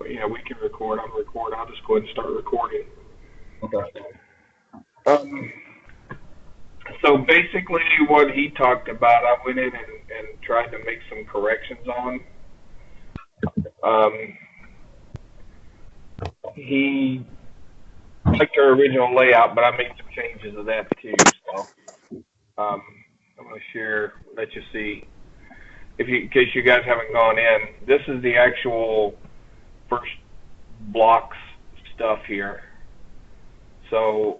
we can record. I'm recording. I'll just go ahead and start recording. Okay. So basically what he talked about, I went in and tried to make some corrections on. He liked our original layout, but I made some changes to that too. So I'm going to share, let you see, in case you guys haven't gone in. This is the actual first blocks stuff here. So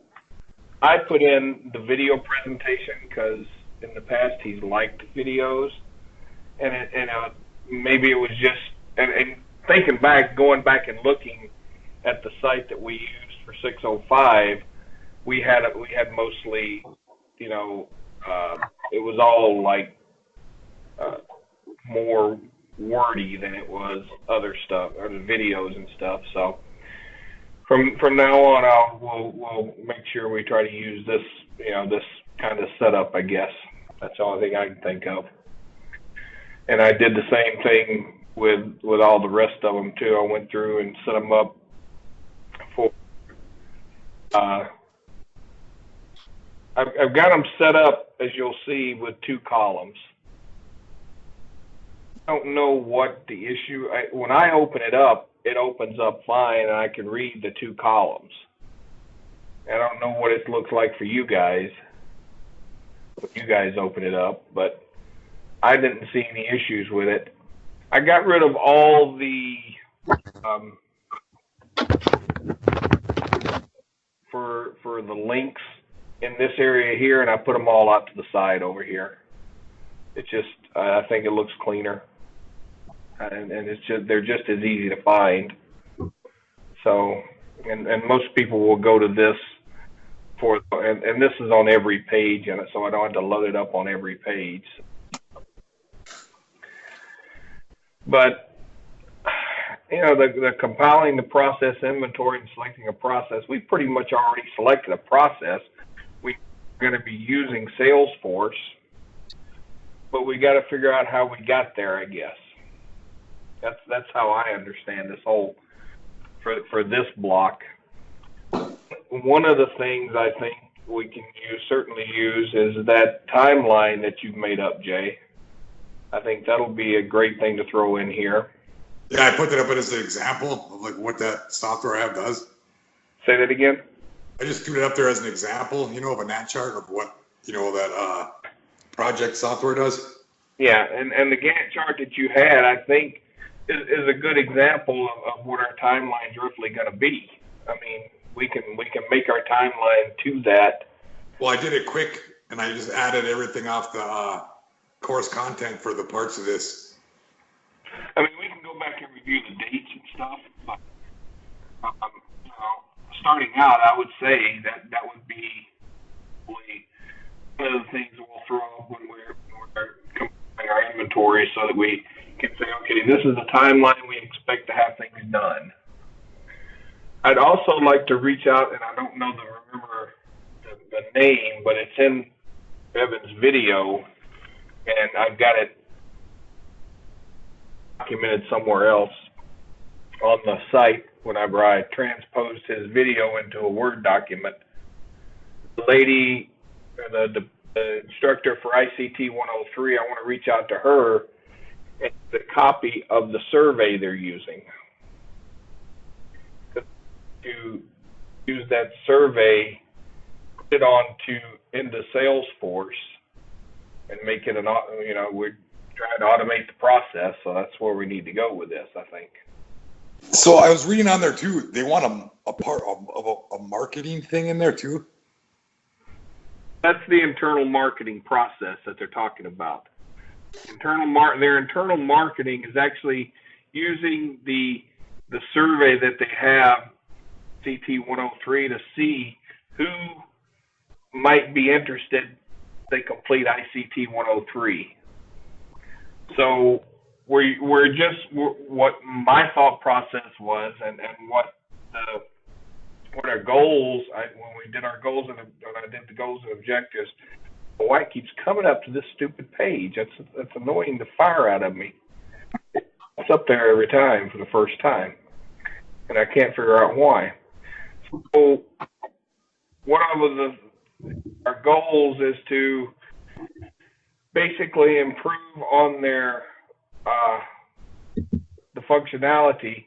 I put in the video presentation because in the past he's liked videos, and maybe it was just and thinking back, going back and looking at the site that we used for 605, we had mostly, it was all like more wordy than it was other stuff or the videos and stuff. So from now on, we'll make sure we try to use this, this kind of setup. I guess that's the only thing I can think of. And I did the same thing with all the rest of them too. I went through and set them up for. I've got them set up, as you'll see, with 2 columns. I don't know what the issue. When I open it up, it opens up fine, and I can read the 2 columns. I don't know what it looks like for you guys when you guys open it up, but I didn't see any issues with it. I got rid of all the for the links in this area here, and I put them all out to the side over here. It's just I think it looks cleaner, and it's just they're just as easy to find. So and most people will go to this for and this is on every page, and so I don't have to load it up on every page. But the compiling the process inventory and selecting a process, we pretty much already selected a process. We're going to be using Salesforce, but we got to figure out how we got there, I guess. That's how I understand this whole for this block. One of the things I think we can certainly use is that timeline that you've made up, Jay. I think that'll be a great thing to throw in here. Yeah, I put that up as an example of like what that software I have does. Say that again. I just threw it up there as an example, of a NAT chart of what, that project software does. Yeah, and the Gantt chart that you had, I think, is a good example of what our timeline's roughly going to be. I mean, we can make our timeline to that. Well, I did it quick, and I just added everything off the course content for the parts of this. I mean, we can go back and review the dates and stuff, but starting out, I would say that would be one of the things that we'll throw up when we're comparing our inventory, so that we can say, okay, this is the timeline we expect to have things done. I'd also like to reach out, and I don't remember the name, but it's in Evan's video, and I've got it documented somewhere else on the site whenever I transposed his video into a Word document. The lady, the instructor for ICT 103, I want to reach out to her and get a copy of the survey they're using. To use that survey, put it into Salesforce, and make it we're trying to automate the process, so that's where we need to go with this, I think. So I was reading on there too. They want a part of a marketing thing in there too. That's the internal marketing process that they're talking about. Their internal marketing is actually using the survey that they have, CT 103, to see who might be interested if they complete ICT 103. So what my thought process was, and what our goals, when we did our goals and when I did the goals and objectives, White keeps coming up to this stupid page. That's annoying the fire out of me. It's up there every time for the first time. and I can't figure out why. So one of our goals is to basically improve on their the functionality.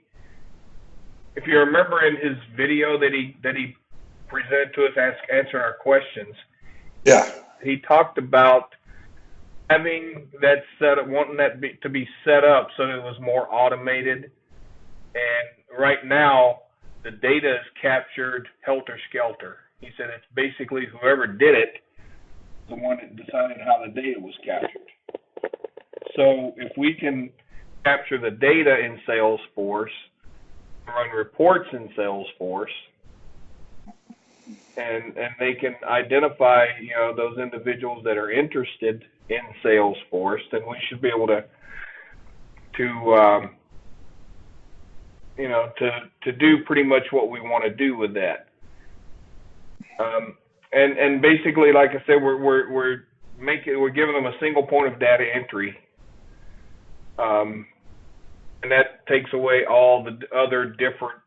If you remember in his video that he presented to us, answering our questions, Yeah. he talked about having that set up, wanting that to be set up so that it was more automated. And right now, the data is captured helter-skelter. He said it's basically whoever did it, the one that decided how the data was captured. So if we can capture the data in Salesforce, run reports in Salesforce, and they can identify, you know, those individuals that are interested in Salesforce, then we should be able to you know, to do pretty much what we want to do with that. And basically, like I said, we're giving them a single point of data entry, and that takes away all the other different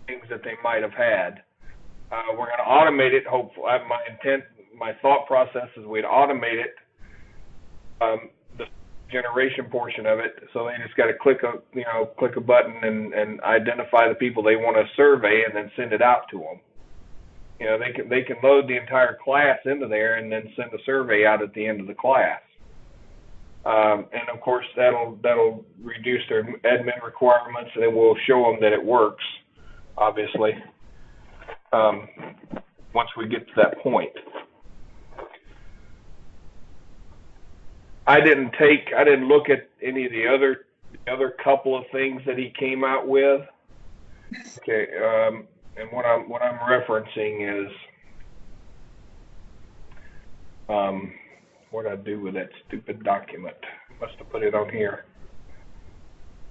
things that they might have had. We're going to automate it. Hopefully, my thought process is we'd automate it, the generation portion of it, so they just got to click a button and identify the people they want to survey, and then send it out to them. You know, they can load the entire class into there and then send a survey out at the end of the class. And of course, that'll reduce their admin requirements, and it will show them that it works, obviously, once we get to that point. I didn't look at any of the other couple of things that he came out with. Okay, and what I'm referencing is, what did I do with that stupid document? Must have put it on here.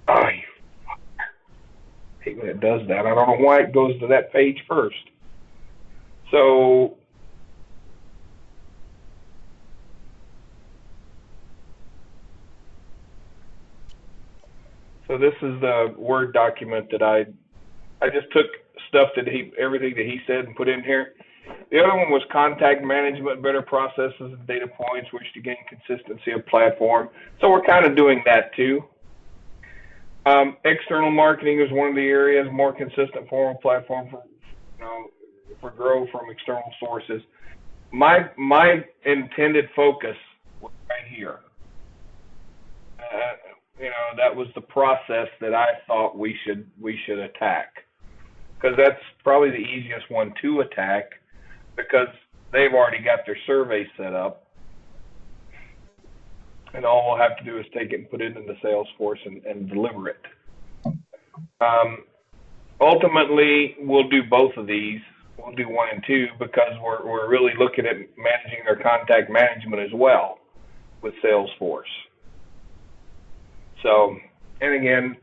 Oh, you fucker. I hate when it does that. I don't know why it goes to that page first. So this is the Word document that I just took stuff everything that he said and put in here. The other one was contact management, better processes and data points, which to gain consistency of platform. So we're kind of doing that too. External marketing is one of the areas, more consistent formal platform for growth from external sources. My intended focus was right here. That was the process that I thought we should attack, because that's probably the easiest one to attack, because they've already got their survey set up, and all we'll have to do is take it and put it into Salesforce and deliver it. Ultimately, we'll do both of these. We'll do 1 and 2, because we're really looking at managing their contact management as well with Salesforce. So, and again,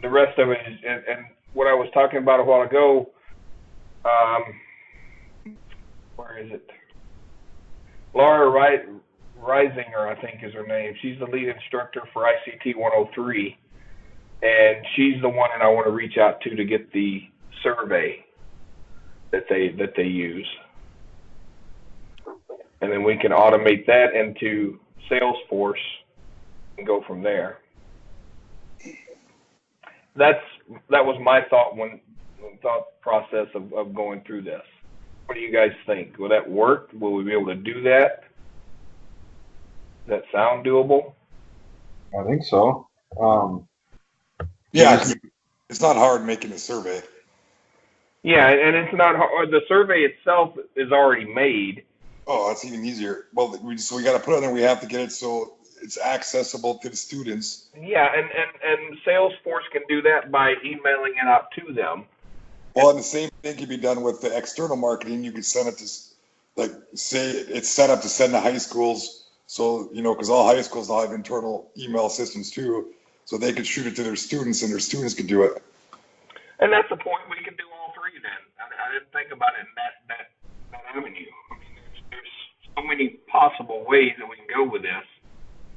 the rest of it is, and what I was talking about a while ago, where is it? Laura Reisinger, I think is her name. She's the lead instructor for ICT 103, and she's the one that I want to reach out to get the survey that they use, and then we can automate that into Salesforce and go from there. That was my thought process of going through this. What do you guys think? Will that work? Will we be able to do that? Does that sound doable? I think so. Yeah, it's not hard making a survey. Yeah, and it's not hard. The survey itself is already made. Oh, that's even easier. Well, we got to put it on there. We have to get it so it's accessible to the students. Yeah, and Salesforce can do that by emailing it out to them. Well, and the same thing can be done with the external marketing. You could send it to, like, say it's set up to send to high schools. So, because all high schools now have internal email systems too. So they could shoot it to their students, and their students could do it. And that's the point. We can do all three then. I didn't think about it in that avenue. I mean, there's so many possible ways that we can go with this.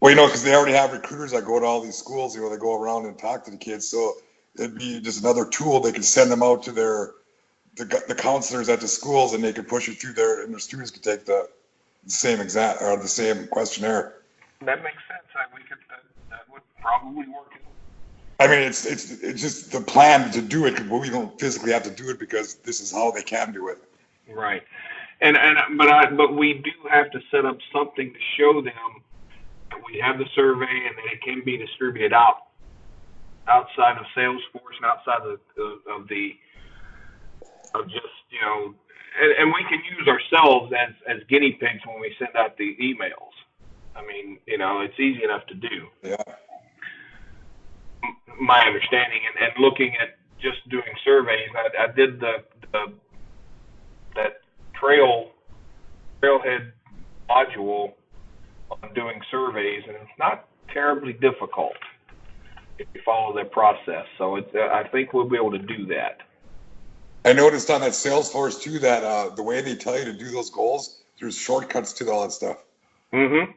Well, because they already have recruiters that go to all these schools. They go around and talk to the kids. So it'd be just another tool. They could send them out to the counselors at the schools, and they could push it through there, and their students could take the same questionnaire. That makes sense. That would probably work. I mean, it's just the plan to do it, but we don't physically have to do it because this is how they can do it. Right. But we do have to set up something to show them that we have the survey and that it can be distributed outside of Salesforce and outside of just, you know, and we can use ourselves as guinea pigs when we send out the emails. I mean, you know, it's easy enough to do. Yeah. My understanding, and looking at just doing surveys, I did that trailhead module on doing surveys, and it's not terribly difficult if you follow that process. So I think we'll be able to do that. I noticed on that Salesforce too that the way they tell you to do those goals, there's shortcuts to all that stuff. Mm-hmm.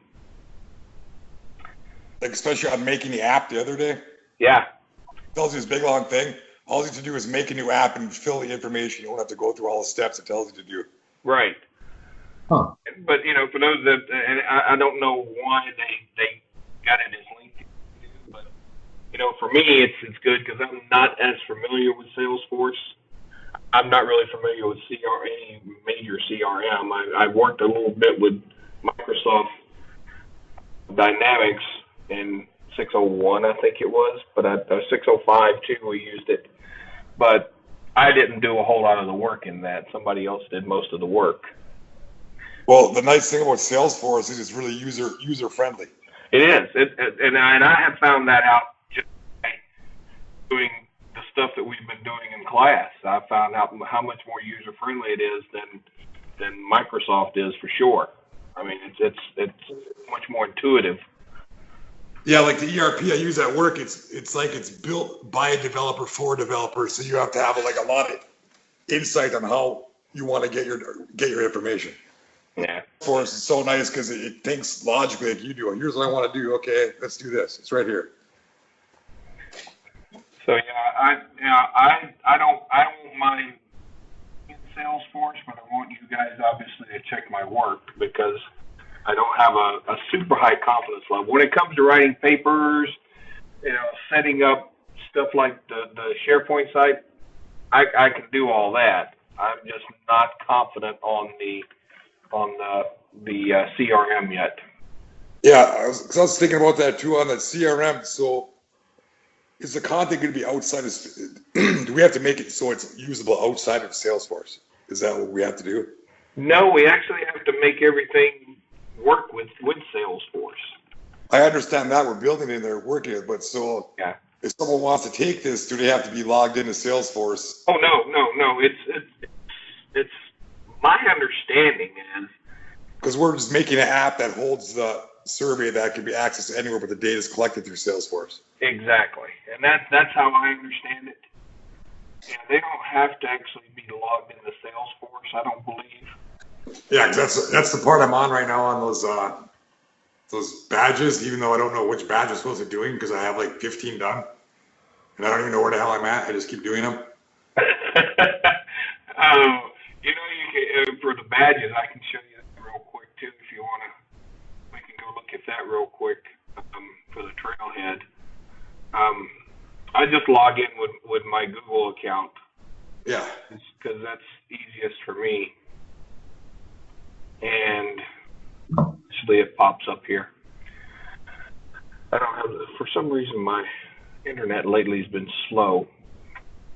Like especially on making the app the other day. Yeah. It tells you this big long thing. All you have to do is make a new app and fill the information. You don't have to go through all the steps it tells you to do. Right. Huh. But, you know, for those that, and I don't know why they got it as linked, but, you know, for me, it's good because I'm not as familiar with Salesforce. I'm not really familiar with any major CRM. I've worked a little bit with Microsoft Dynamics in 601, I think it was, but 605 too, we used it. But I didn't do a whole lot of the work in that. Somebody else did most of the work. Well, the nice thing about Salesforce is it's really user friendly. It is, and I have found that out just by doing the stuff that we've been doing in class. I found out how much more user friendly it is than Microsoft is for sure. I mean, it's much more intuitive. Yeah, like the ERP I use at work, it's like it's built by a developer for a developer, so you have to have like a lot of insight on how you want to get your information. Yeah. Salesforce is so nice because it thinks logically like you do. Here's what I want to do. Okay, let's do this. It's right here. So I don't mind Salesforce, but I want you guys obviously to check my work because I don't have a super high confidence level. When it comes to writing papers, you know, setting up stuff like the SharePoint site, I can do all that. I'm just not confident on the CRM yet. Yeah, I was thinking about that too on that CRM. So is the content going to be outside of, do we have to make it so it's usable outside of Salesforce? Is that what we have to do? No, we actually have to make everything work with Salesforce. I understand that we're building it and they're working it, but so yeah. If someone wants to take this, do they have to be logged into Salesforce? Oh no. It's my understanding is because we're just making an app that holds the survey that can be accessed anywhere, but the data is collected through Salesforce. Exactly, and that's how I understand it. Yeah, they don't have to actually be logged into Salesforce, I don't believe. Yeah, because that's the part I'm on right now on those badges, even though I don't know which badge I'm supposed to be doing because I have like 15 done. And I don't even know where the hell I'm at. I just keep doing them. You know, you can, for the badges, I can show you that real quick too if you want to. We can go look at that real quick for the trailhead. I just log in with my Google account. Yeah. Because that's easiest for me. And actually it pops up here. I don't have, for some reason my internet lately has been slow.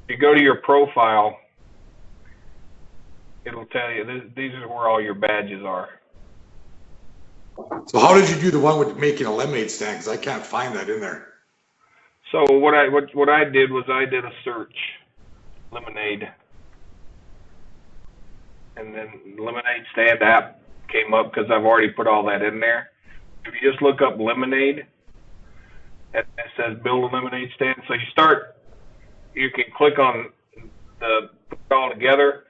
If you go to your profile, it'll tell you these are where all your badges are. So how did you do the one with making a lemonade stand? Because I can't find that in there. So what I did was I did a search, lemonade, and then lemonade stand app came up because I've already put all that in there. If you just look up lemonade, it says build a lemonade stand. So you can click on the put it all together,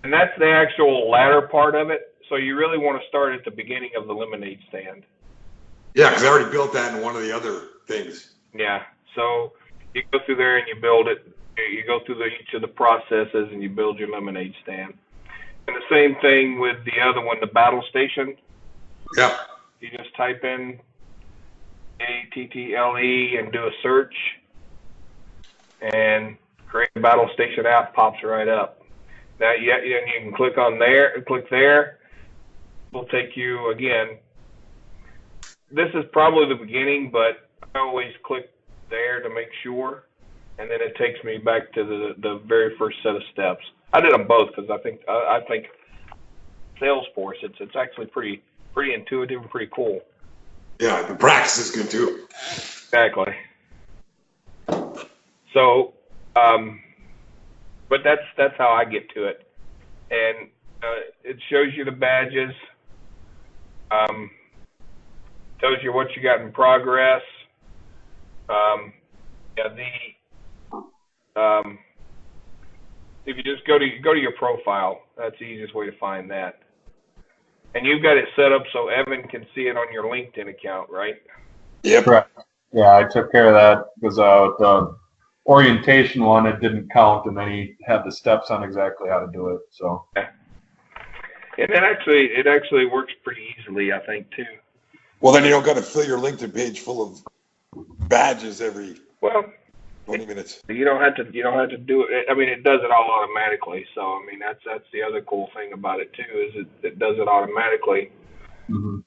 and that's the actual latter part of it. So you really want to start at the beginning of the lemonade stand. Yeah, because I already built that in one of the other things. Yeah. So You go through there and you build it. You go through each of the processes and you build your lemonade stand. And the same thing with the other one, the battle station. Yeah. You just type in ATTLE and do a search, and create a battle station app pops right up. Now you can click on there, click there. It'll take you again. This is probably the beginning, but I always click there to make sure, and then it takes me back to the very first set of steps. I did them both because I think Salesforce it's actually pretty intuitive and pretty cool. Yeah, the practice is good too. Exactly. So, but that's how I get to it, and it shows you the badges, tells you what you got in progress. If you just go to your profile, that's the easiest way to find that. And you've got it set up so Evan can see it on your LinkedIn account, right? Yep. Right. Yeah, I took care of that because the orientation one, it didn't count, and then he had the steps on exactly how to do it. So. Yeah. And it actually works pretty easily, I think, too. Well, then you don't got to fill your LinkedIn page full of badges every 20 minutes. You don't have to do it. I mean, it does it all automatically. So, I mean, that's the other cool thing about it too, is it does it automatically. Mm-hmm.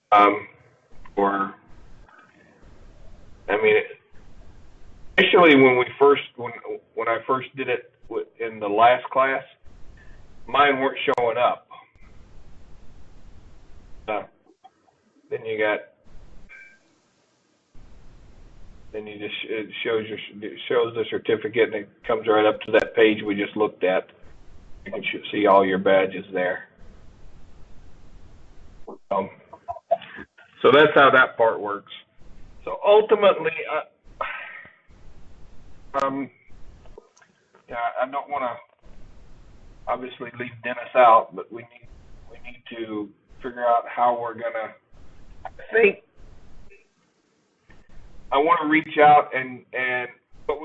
Initially when I first did it in the last class, mine weren't showing up. Then it shows the certificate, and it comes right up to that page we just looked at. You can see all your badges there. So that's how that part works. So ultimately, I don't want to obviously leave Dennis out, but we need to figure out how we're gonna. I think I want to reach out but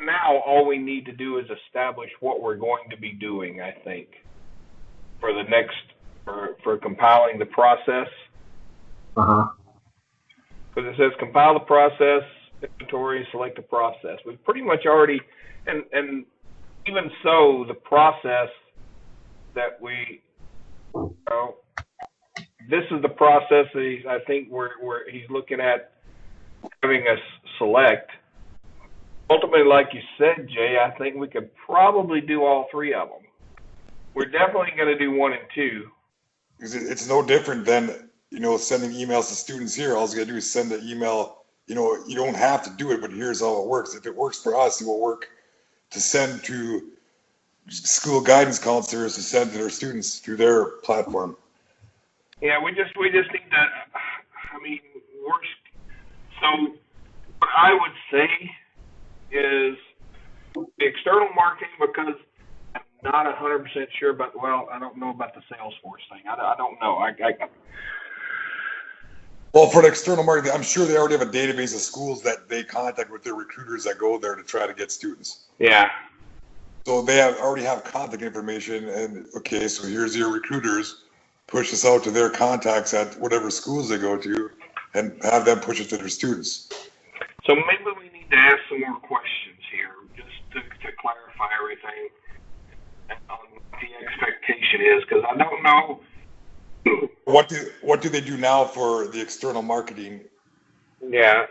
now all we need to do is establish what we're going to be doing. I think for the next for compiling the process. Because it says compile the process, inventory, select the process. We've pretty much already, and even so, the process that this is the process that I think where he's looking at having us select. Ultimately, like you said, Jay, I think we could probably do all three of them. We're definitely going to do 1 and 2. It's no different than, sending emails to students here. All you got to do is send an email. You don't have to do it, but here's how it works. If it works for us, it will work to send to school guidance counselors to send to their students through their platform. Yeah, we just need to, so what I would say is the external marketing, because I'm not 100% sure about, I don't know about the Salesforce thing. I don't know. Well, for the external marketing, I'm sure they already have a database of schools that they contact with their recruiters that go there to try to get students. Yeah. So they already have contact information, and okay, so here's your recruiters. Push this out to their contacts at whatever schools they go to, and have them push it to their students. So maybe we need to ask some more questions here, just to clarify everything on what the expectation is, because I don't know. What do they do now for the external marketing? Yeah,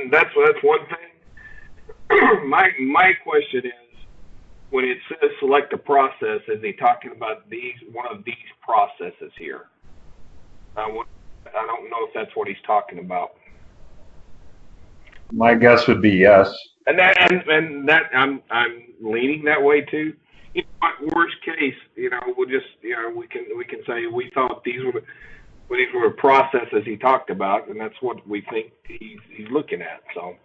that's one thing. My question is, when it says select a process, is he talking about one of these processes here? I don't know if that's what he's talking about. My guess would be yes. And that I'm leaning that way too. Worst case, we'll just we can say we thought these were the processes he talked about, and that's what we think he's looking at. So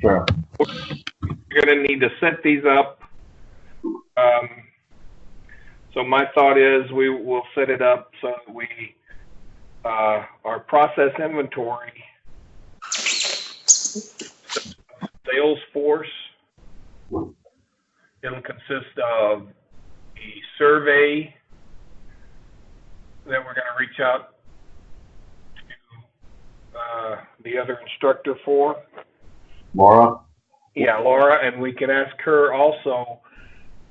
Sure. We're going to need to set these up. So my thought is we will set it up so that we our process inventory, sales force. It'll consist of the survey that we're going to reach out to the other instructor for. Laura? Yeah, Laura, and we can ask her also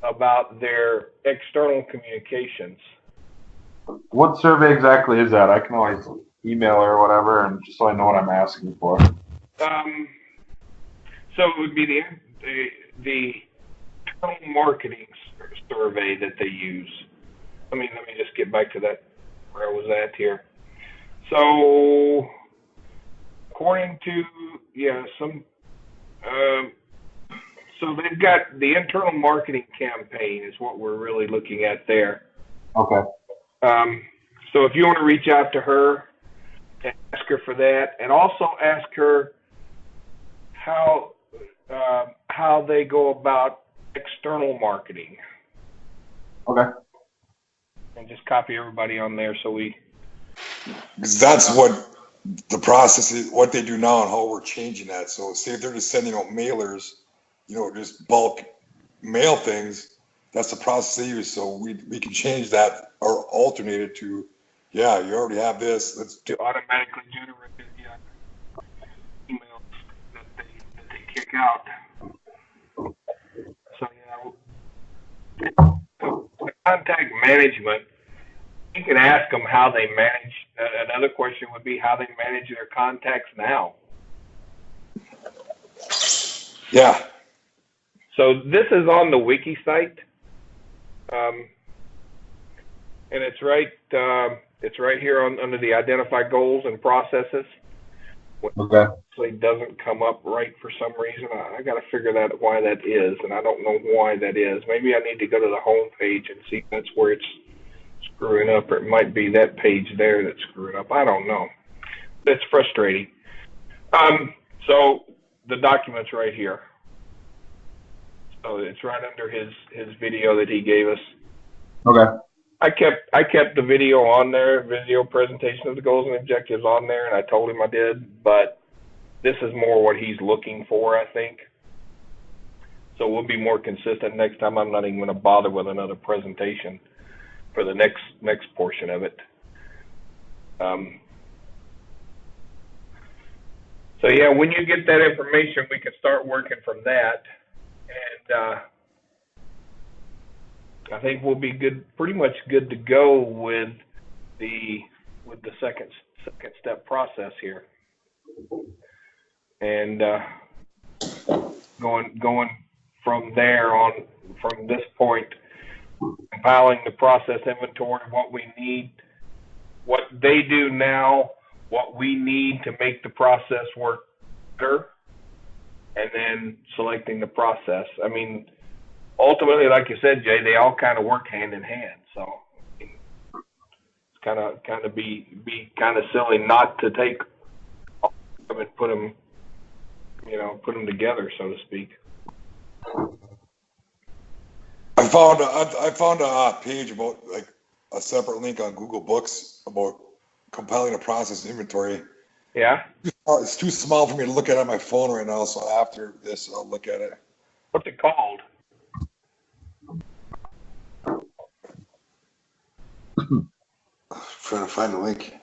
about their external communications. What survey exactly is that? I can always email her or whatever, and just so I know what I'm asking for. So it would be the internal marketing survey that they use. Let me just get back to that where I was at here. So according to so they've got the internal marketing campaign is what we're really looking at there. Okay. So if you want to reach out to her and ask her for that, and also ask her how they go about external marketing. Okay. And just copy everybody on there so we. Because that's what the process is, what they do now, and how we're changing that. So, say if they're just sending out mailers, just bulk mail things. That's the process they use. So we can change that or alternate it to, you already have this. Let's to automatically generate the emails that they kick out. So the contact management, you can ask them how they manage. Another question would be how they manage their contacts now. Yeah. So this is on the wiki site, and it's right here under the identify goals and processes. Okay. It doesn't come up right for some reason. I got to figure out why that is, and I don't know why that is. Maybe I need to go to the home page and see if that's where it's screwing up, or it might be that page there that's screwing up. I don't know. It's frustrating. So the document's right here. So it's right under his video that he gave us. Okay. I kept the video on there, video presentation of the goals and objectives on there, and I told him I did, but this is more what he's looking for, I think. So we'll be more consistent next time. I'm not even going to bother with another presentation for the next portion of it. So yeah, when you get that information, we can start working from that. And I think we'll be pretty much good to go with the second step process here, and going from there on, from this point, compiling the process inventory, what we need, what they do now, what we need to make the process work better, and then selecting the process. I mean, ultimately, like you said, Jay, they all kind of work hand in hand. So it's kind of be kind of silly not to take all of them and put them together, so to speak. I found a page about like a separate link on Google Books about compiling a process inventory. Yeah. It's too small for me to look at on my phone right now, so after this, I'll look at it. What's it called? Trying to find the link.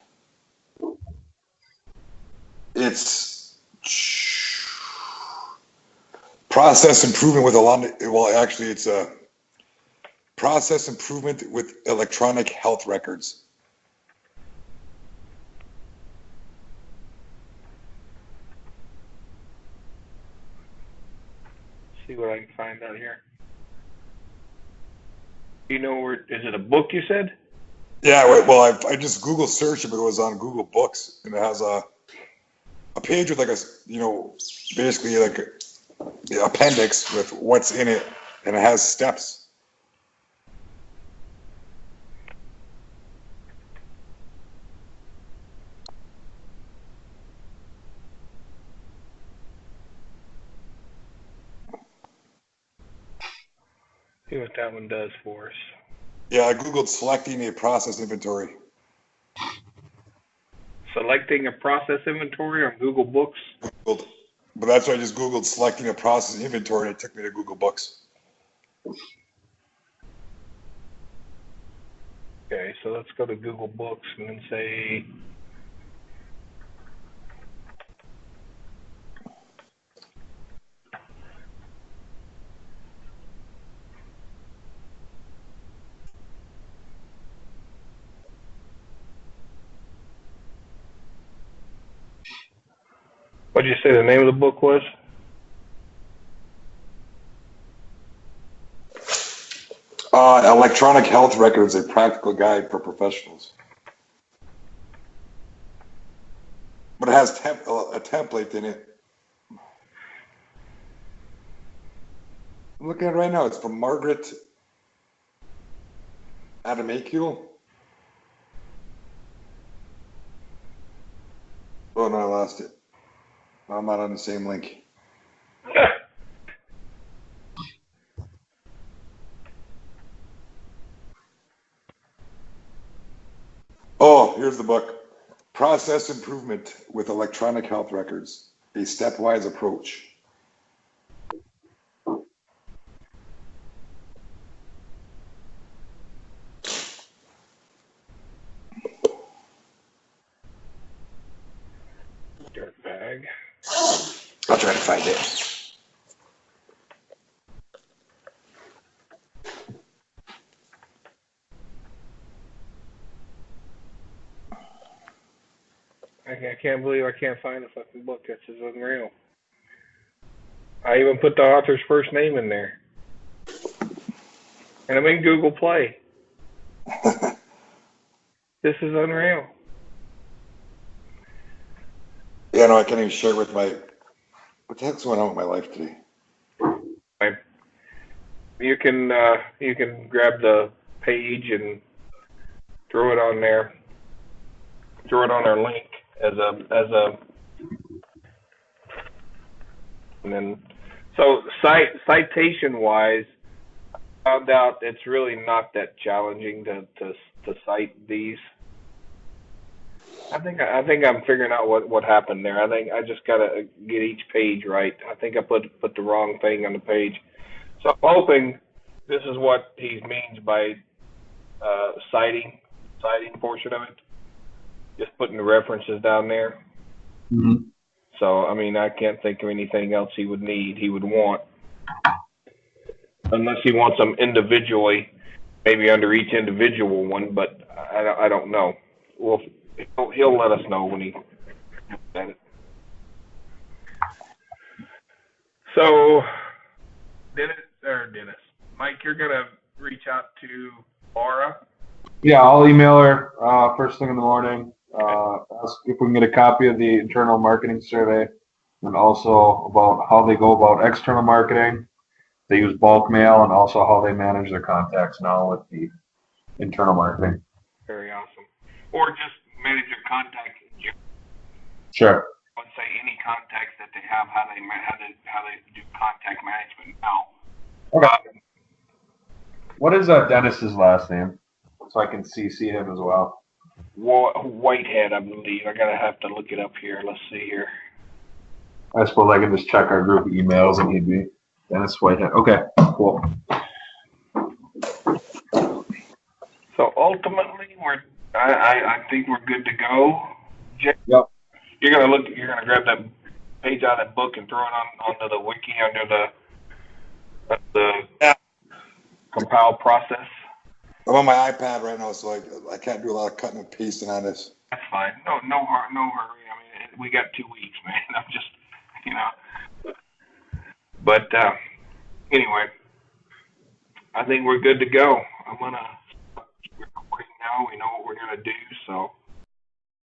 It's process improvement with it's a process improvement with electronic health records. See what I can find out here. You know where? Is it a book you said? Yeah, well, I just Google searched it, but it was on Google Books, and it has a page with like basically like the appendix with what's in it, and it has steps. See what that one does for us. Yeah, I Googled selecting a process inventory. Selecting a process inventory on Google Books. Googled But that's why I just Googled selecting a process inventory and it took me to Google Books. Okay, so let's go to Google Books and then say, what did you say the name of the book was? Electronic Health Records, a practical guide for professionals. But it has a template in it. I'm looking at it right now. It's from Margaret Adamakul. Oh, no, I lost it. I'm not on the same link. Oh, here's the book. Process Improvement with Electronic Health Records, a stepwise approach. Dirtbag. I'll try to find it. I can't believe I can't find the fucking book. That's just unreal. I even put the author's first name in there. And I'm in Google Play. This is unreal. Yeah, no, I can't even share it with my... What the heck's going on with my life today? You can grab the page and throw it on there. Throw it on our link as a and then so citation wise, I found out it's really not that challenging to cite these. I think I'm figuring out what happened there. I think I just gotta get each page right. I think I put the wrong thing on the page. So I'm hoping this is what he means by citing portion of it. Just putting the references down there. Mm-hmm. So I mean, I can't think of anything else he would want, unless he wants them individually, maybe under each individual one. But I don't know. Well, he'll let us know when he said it. So, Dennis, Mike, you're gonna reach out to Laura. Yeah, I'll email her first thing in the morning. Ask if we can get a copy of the internal marketing survey, and also about how they go about external marketing. They use bulk mail, and also how they manage their contacts now with the internal marketing. Very awesome. Or just manage your contacts. Sure. I would say any contacts that they have, how they do contact management now. Okay. What is Dennis's last name, so I can CC him as well? Whitehead, I believe. Have to look it up here. Let's see here. I suppose I can just check our group emails and he'd be Dennis Whitehead. Okay, cool. So ultimately, I think we're good to go. Jay, yep. You're gonna grab that page out of that book and throw it onto the wiki under the compile process. I'm on my iPad right now, so I can't do a lot of cutting and pasting on this. That's fine. No hurry. I mean, we got 2 weeks, man. I'm just, But anyway, I think we're good to go. I'm gonna stop recording now. We know what we're gonna do, so